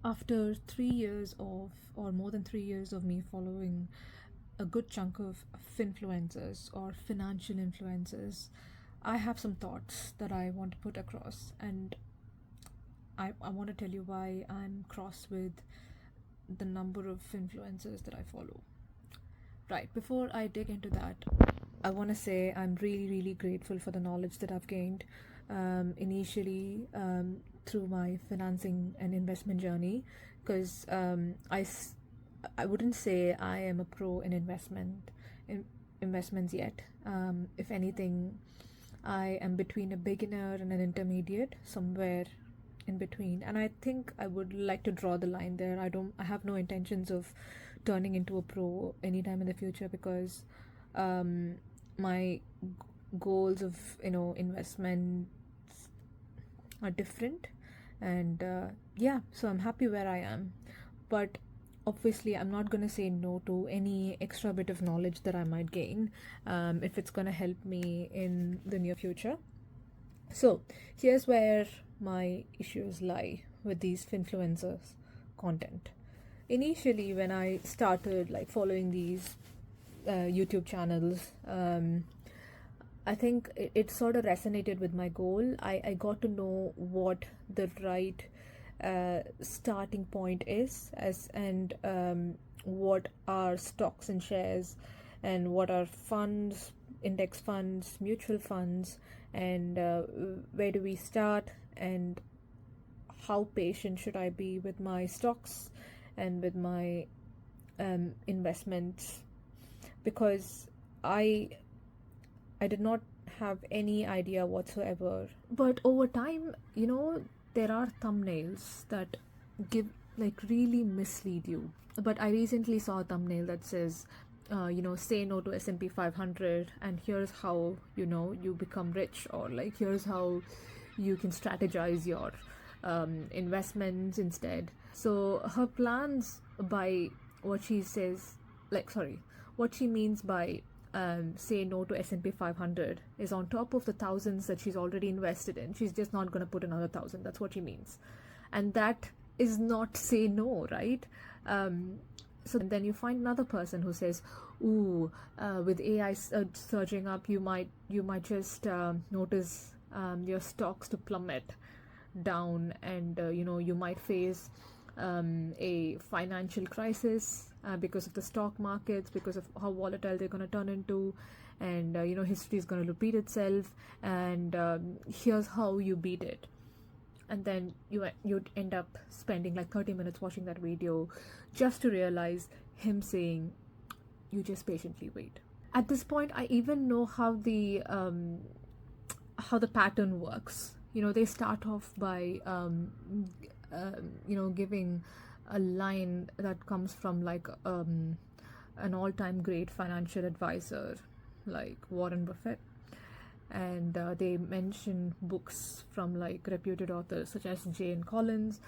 After 3 years of, or more than 3 years of me following a good chunk of finfluencers or financial influencers, I have some thoughts that I want to put across, and I want to tell you why I'm cross with the number of influencers that I follow. Right, before I dig into that, I want to say I'm really, really grateful for the knowledge that I've gained initially through my financing and investment journey, because I wouldn't say I am a pro in investments yet. If anything, I am between a beginner and an intermediate, somewhere in between, and I think I would like to draw the line there. I have no intentions of turning into a pro anytime in the future, because my goals of investments are different, and yeah, so I'm happy where I am, but obviously I'm not going to say no to any extra bit of knowledge that I might gain if it's going to help me in the near future. So here's where my issues lie with these influencers content. Initially, when I started like following these YouTube channels, I think it sort of resonated with my goal. I got to know what the right starting point is, and what are stocks and shares, and what are funds, index funds, mutual funds, and where do we start, and how patient should I be with my stocks and with my investments, because I did not have any idea whatsoever. But over time, there are thumbnails that like really mislead you. But I recently saw a thumbnail that says, say no to S&P 500, and here's how you become rich, or like here's how you can strategize your investments instead. So her plans, by what she says, what she means by say no to S&P 500 is on top of the thousands that she's already invested in. She's just not going to put another 1,000. That's what she means. And that is not say no, right? So then you find another person who says, ooh, with AI surging up, you might just notice your stocks to plummet down, and you might face a financial crisis because of the stock markets, because of how volatile they're going to turn into, and history is going to repeat itself, and here's how you beat it. And then you'd end up spending like 30 minutes watching that video just to realize him saying, you just patiently wait. At this point, I even know how the pattern works. They start off by giving a line that comes from like an all-time great financial advisor like Warren Buffett, and they mention books from like reputed authors such as Jane Collins,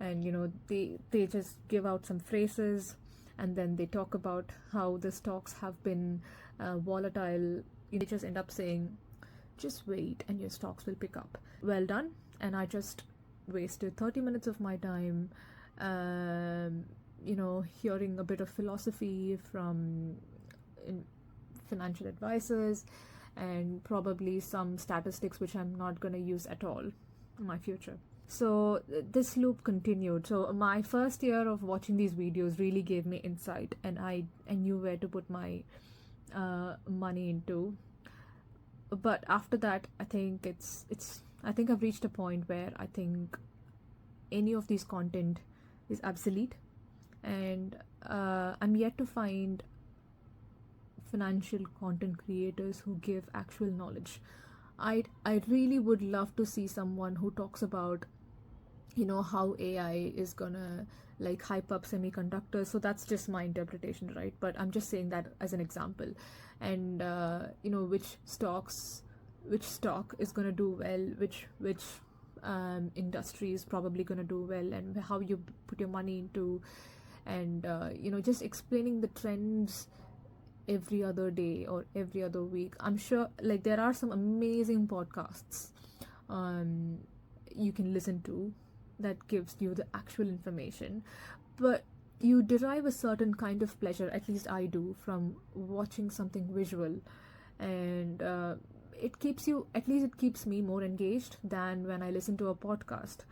and they just give out some phrases, and then they talk about how the stocks have been volatile. They just end up saying, just wait and your stocks will pick up. Well done. And I just wasted 30 minutes of my time hearing a bit of philosophy from financial advisors, and probably some statistics which I'm not going to use at all in my future. So this loop continued. So my first year of watching these videos really gave me insight, and I knew where to put my money into. But after that, I think I've reached a point where I think any of these content is obsolete, and I'm yet to find financial content creators who give actual knowledge. I really would love to see someone who talks about how AI is gonna like hype up semiconductors. So that's just my interpretation, right? But I'm just saying that as an example. And which stock is gonna do well, which industry is probably gonna do well, and how you put your money into, and just explaining the trends every other day or every other week. I'm sure like there are some amazing podcasts you can listen to that gives you the actual information, but you derive a certain kind of pleasure, at least I do, from watching something visual. And it keeps you, at least it keeps me more engaged than when I listen to a podcast.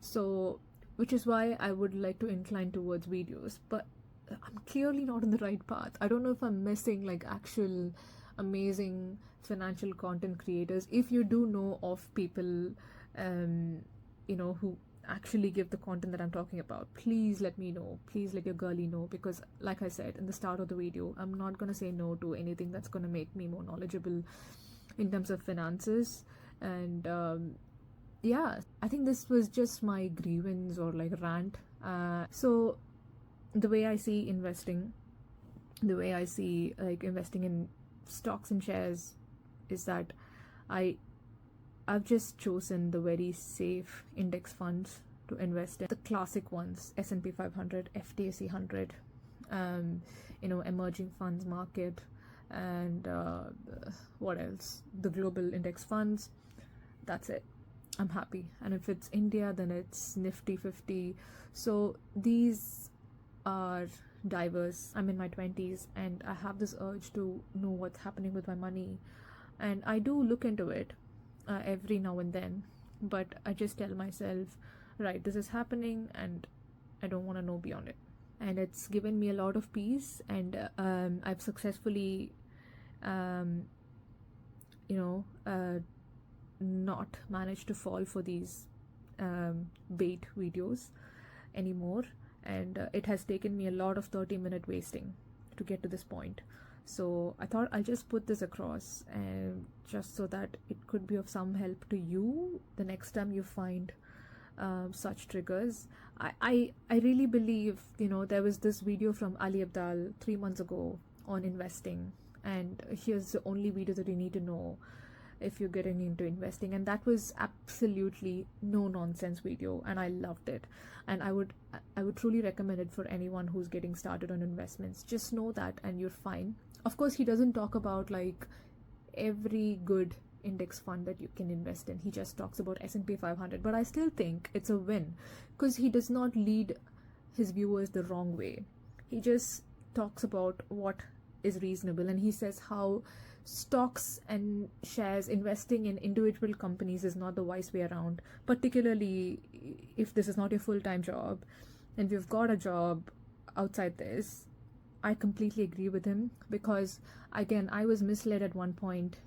So, which is why I would like to incline towards videos, but I'm clearly not on the right path. I don't know if I'm missing like actual amazing financial content creators. If you do know of people, who actually give the content that I'm talking about, please let me know. Please let your girlie know, because like I said in the start of the video, I'm not gonna say no to anything that's gonna make me more knowledgeable in terms of finances. And yeah, I think this was just my grievance or like rant. So the way I see investing, the way I see like investing in stocks and shares is that I've just chosen the very safe index funds to invest in. The classic ones: S&P 500, FTSE 100, emerging funds market, and what else? The global index funds. That's it. I'm happy. And if it's India, then it's Nifty 50. So these are diverse. I'm in my 20s and I have this urge to know what's happening with my money. And I do look into it every now and then, but I just tell myself, right, this is happening and I don't want to know beyond it. And it's given me a lot of peace, and I've successfully not managed to fall for these bait videos anymore. And it has taken me a lot of 30-minute wasting to get to this point. So I thought I'll just put this across, and just so that it could be of some help to you the next time you find such triggers. I really believe, there was this video from Ali Abdal 3 months ago on investing, and here's the only video that you need to know if you're getting into investing, and that was absolutely no nonsense video, and I loved it. And I would truly recommend it for anyone who's getting started on investments. Just know that and you're fine. Of course, he doesn't talk about like every good index fund that you can invest in. He just talks about S&P 500, but I still think it's a win because he does not lead his viewers the wrong way. He just talks about what is reasonable, and he says how stocks and shares, investing in individual companies, is not the wise way around, particularly if this is not your full-time job and you've got a job outside this. I completely agree with him, because again, I was misled at one point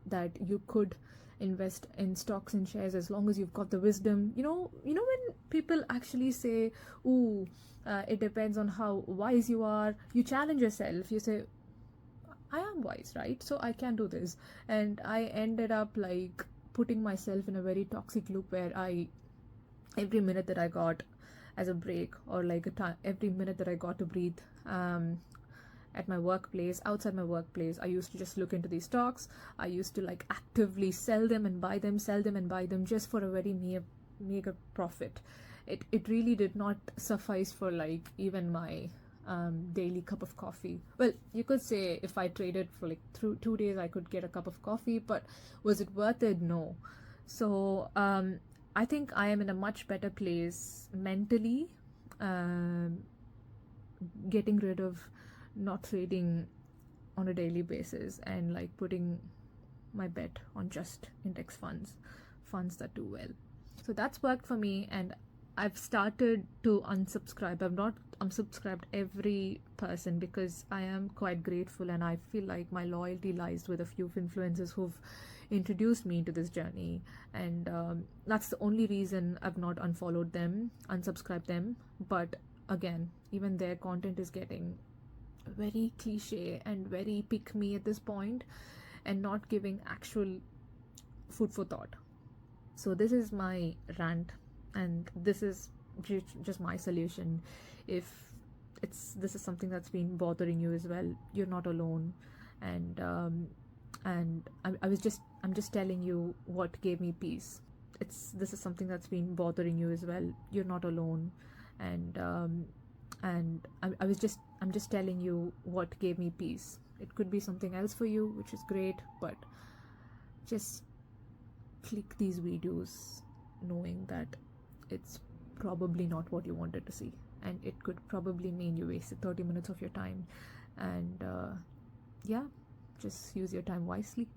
that you could invest in stocks and shares as long as you've got the wisdom. When people actually say, ooh, it depends on how wise you are, you challenge yourself, you say, I am wise, right? So I can do this. And I ended up like putting myself in a very toxic loop where every minute that I got as a break, or like every minute that I got to breathe at my workplace, outside my workplace, I used to just look into these stocks. I used to like actively sell them and buy them, sell them and buy them, just for a very meager profit. It really did not suffice for like even my daily cup of coffee. Well, you could say if I traded for like through 2 days, I could get a cup of coffee, but was it worth it? No. So I think I am in a much better place mentally, getting rid of not trading on a daily basis and like putting my bet on just index funds that do well. So that's worked for me, and I've started to unsubscribe. I've not unsubscribed every person because I am quite grateful, and I feel like my loyalty lies with a few influencers who've introduced me to this journey, and that's the only reason I've not unsubscribed them. But again, even their content is getting very cliche and very pick me at this point, and not giving actual food for thought. So this is my rant, and this is just my solution. If this is something that's been bothering you as well, you're not alone. And I'm just telling you what gave me peace. This is something that's been bothering you as well, you're not alone. And I'm just telling you what gave me peace. It could be something else for you, which is great, but just click these videos knowing that it's probably not what you wanted to see, and it could probably mean you wasted 30 minutes of your time. And yeah, just use your time wisely.